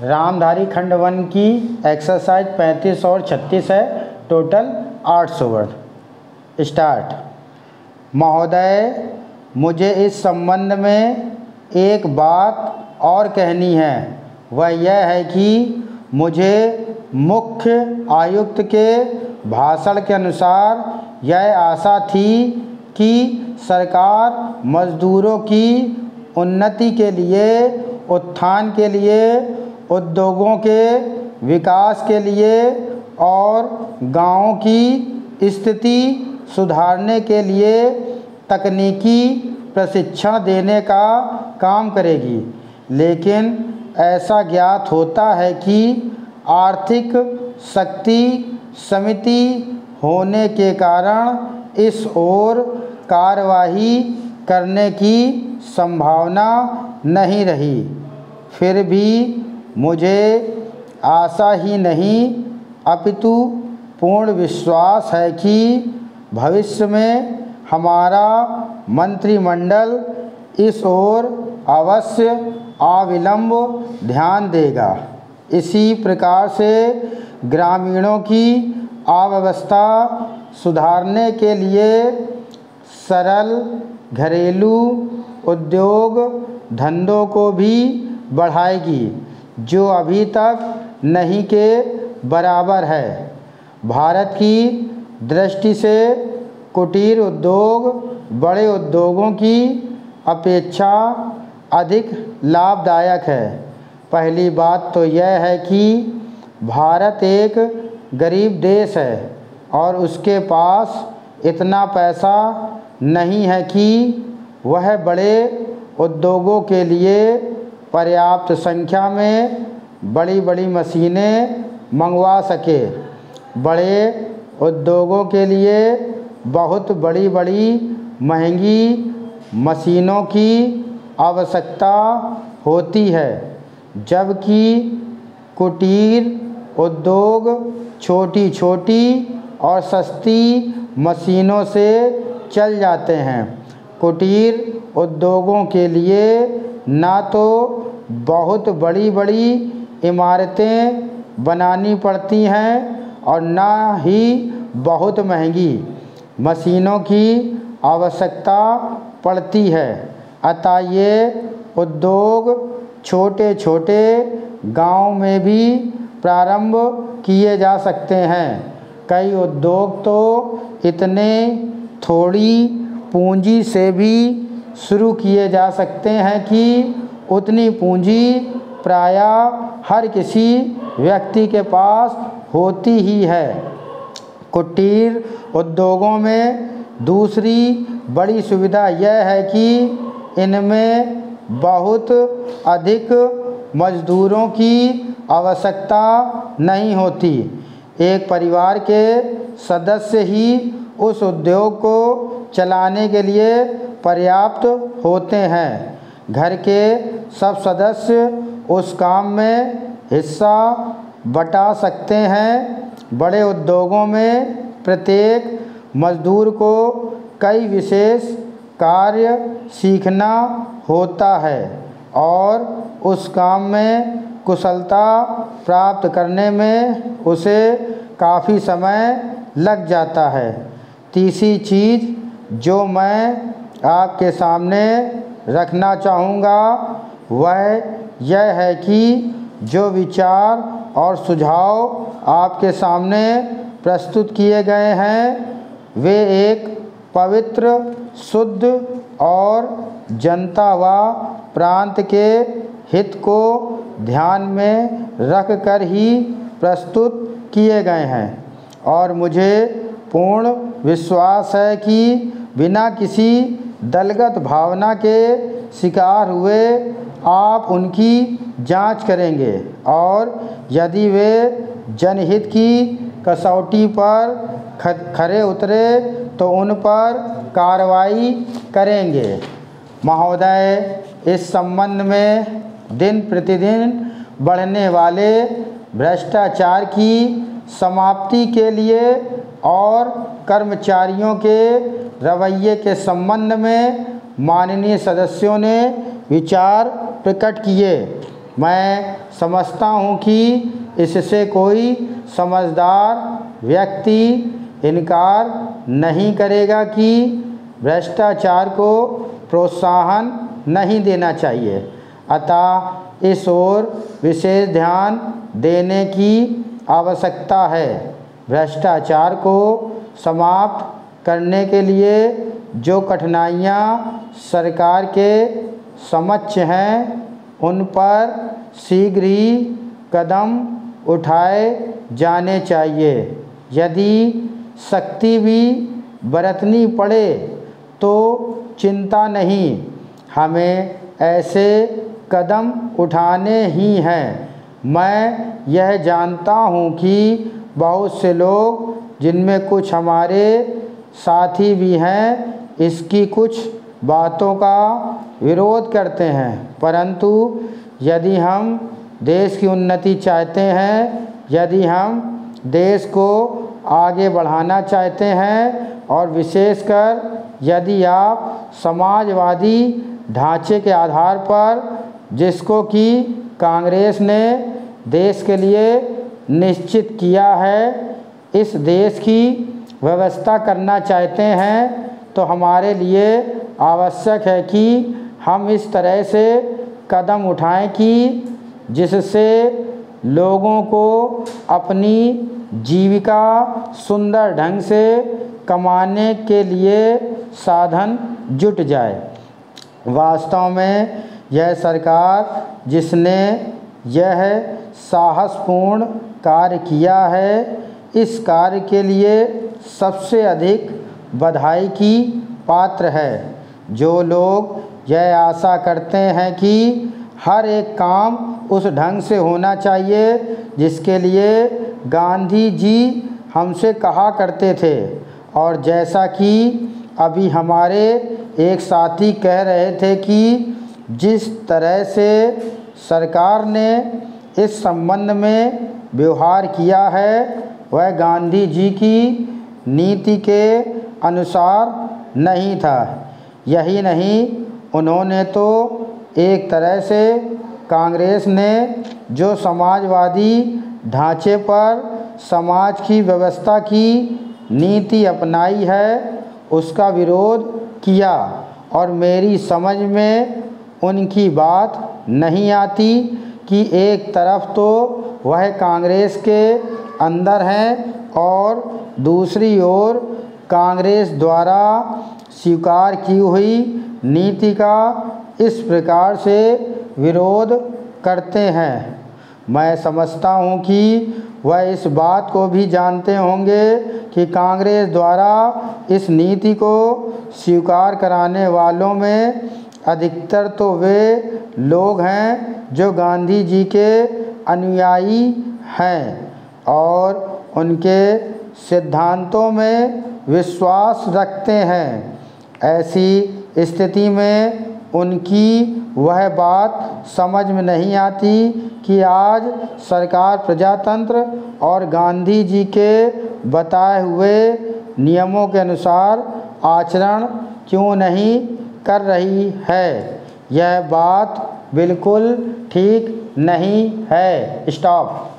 रामधारी खंड 1 की एक्सरसाइज 35 और 36 है, टोटल 800 वर्ड। स्टार्ट। महोदय, मुझे इस संबंध में एक बात और कहनी है। वह यह है कि मुझे मुख्य आयुक्त के भाषण के अनुसार यह आशा थी कि सरकार मजदूरों की उन्नति के लिए, उत्थान के लिए, उद्योगों के विकास के लिए और गाँवों की स्थिति सुधारने के लिए तकनीकी प्रशिक्षण देने का काम करेगी। लेकिन ऐसा ज्ञात होता है कि आर्थिक शक्ति सीमित होने के कारण इस ओर कार्यवाही करने की संभावना नहीं रही। फिर भी मुझे आशा ही नहीं अपितु पूर्ण विश्वास है कि भविष्य में हमारा मंत्रिमंडल इस ओर अवश्य अविलंब ध्यान देगा। इसी प्रकार से ग्रामीणों की अव्यवस्था सुधारने के लिए सरल घरेलू उद्योग धंधों को भी बढ़ाएगी, जो अभी तक नहीं के बराबर है। भारत की दृष्टि से कुटीर उद्योग बड़े उद्योगों की अपेक्षा अधिक लाभदायक है। पहली बात तो यह है कि भारत एक गरीब देश है और उसके पास इतना पैसा नहीं है कि वह बड़े उद्योगों के लिए पर्याप्त संख्या में बड़ी बड़ी मशीनें मंगवा सके। बड़े उद्योगों के लिए बहुत बड़ी बड़ी महंगी मशीनों की आवश्यकता होती है, जबकि कुटीर उद्योग छोटी छोटी और सस्ती मशीनों से चल जाते हैं। कुटीर उद्योगों के लिए ना तो बहुत बड़ी बड़ी इमारतें बनानी पड़ती हैं और ना ही बहुत महंगी मशीनों की आवश्यकता पड़ती है। अतः ये उद्योग छोटे छोटे गांव में भी प्रारंभ किए जा सकते हैं। कई उद्योग तो इतने थोड़ी पूंजी से भी शुरू किए जा सकते हैं कि उतनी पूंजी प्रायः हर किसी व्यक्ति के पास होती ही है। कुटीर उद्योगों में दूसरी बड़ी सुविधा यह है कि इनमें बहुत अधिक मजदूरों की आवश्यकता नहीं होती। एक परिवार के सदस्य ही उस उद्योग को चलाने के लिए पर्याप्त होते हैं। घर के सब सदस्य उस काम में हिस्सा बटा सकते हैं। बड़े उद्योगों में प्रत्येक मजदूर को कई विशेष कार्य सीखना होता है और उस काम में कुशलता प्राप्त करने में उसे काफ़ी समय लग जाता है। तीसरी चीज़ जो मैं आपके सामने रखना चाहूँगा वह यह है कि जो विचार और सुझाव आपके सामने प्रस्तुत किए गए हैं वे एक पवित्र, शुद्ध और जनता व प्रांत के हित को ध्यान में रख कर ही प्रस्तुत किए गए हैं और मुझे पूर्ण विश्वास है कि बिना किसी दलगत भावना के शिकार हुए आप उनकी जांच करेंगे और यदि वे जनहित की कसौटी पर खरे उतरे तो उन पर कार्रवाई करेंगे। महोदय, इस संबंध में दिन प्रतिदिन बढ़ने वाले भ्रष्टाचार की समाप्ति के लिए और कर्मचारियों के रवैये के संबंध में माननीय सदस्यों ने विचार प्रकट किए। मैं समझता हूँ कि इससे कोई समझदार व्यक्ति इनकार नहीं करेगा कि भ्रष्टाचार को प्रोत्साहन नहीं देना चाहिए, अतः इस ओर विशेष ध्यान देने की आवश्यकता है। भ्रष्टाचार को समाप्त करने के लिए जो कठिनाइयाँ सरकार के समक्ष हैं, उन पर शीघ्र ही कदम उठाए जाने चाहिए। यदि सख्ती भी बरतनी पड़े तो चिंता नहीं, हमें ऐसे कदम उठाने ही हैं। मैं यह जानता हूँ कि बहुत से लोग, जिनमें कुछ हमारे साथी भी हैं, इसकी कुछ बातों का विरोध करते हैं, परंतु यदि हम देश की उन्नति चाहते हैं, यदि हम देश को आगे बढ़ाना चाहते हैं और विशेषकर यदि आप समाजवादी ढांचे के आधार पर, जिसको कि कांग्रेस ने देश के लिए निश्चित किया है, इस देश की व्यवस्था करना चाहते हैं, तो हमारे लिए आवश्यक है कि हम इस तरह से कदम उठाएं कि जिससे लोगों को अपनी जीविका सुंदर ढंग से कमाने के लिए साधन जुट जाए। वास्तव में यह सरकार, जिसने यह साहसपूर्ण कार्य किया है, इस कार्य के लिए सबसे अधिक बधाई की पात्र है। जो लोग यह आशा करते हैं कि हर एक काम उस ढंग से होना चाहिए जिसके लिए गांधी जी हमसे कहा करते थे, और जैसा कि अभी हमारे एक साथी कह रहे थे कि जिस तरह से सरकार ने इस संबंध में व्यवहार किया है, वह गांधी जी की नीति के अनुसार नहीं था। यही नहीं, उन्होंने तो एक तरह से कांग्रेस ने जो समाजवादी ढांचे पर समाज की व्यवस्था की नीति अपनाई है, उसका विरोध किया, और मेरी समझ में उनकी बात नहीं आती कि एक तरफ तो वह कांग्रेस के अंदर हैं और दूसरी ओर कांग्रेस द्वारा स्वीकार की हुई नीति का इस प्रकार से विरोध करते हैं। मैं समझता हूँ कि वह इस बात को भी जानते होंगे कि कांग्रेस द्वारा इस नीति को स्वीकार कराने वालों में अधिकतर तो वे लोग हैं जो गांधी जी के अनुयायी हैं और उनके सिद्धांतों में विश्वास रखते हैं। ऐसी स्थिति में उनकी वह बात समझ में नहीं आती कि आज सरकार प्रजातंत्र और गांधी जी के बताए हुए नियमों के अनुसार आचरण क्यों नहीं कर रही है। यह बात बिल्कुल ठीक नहीं है। स्टॉप।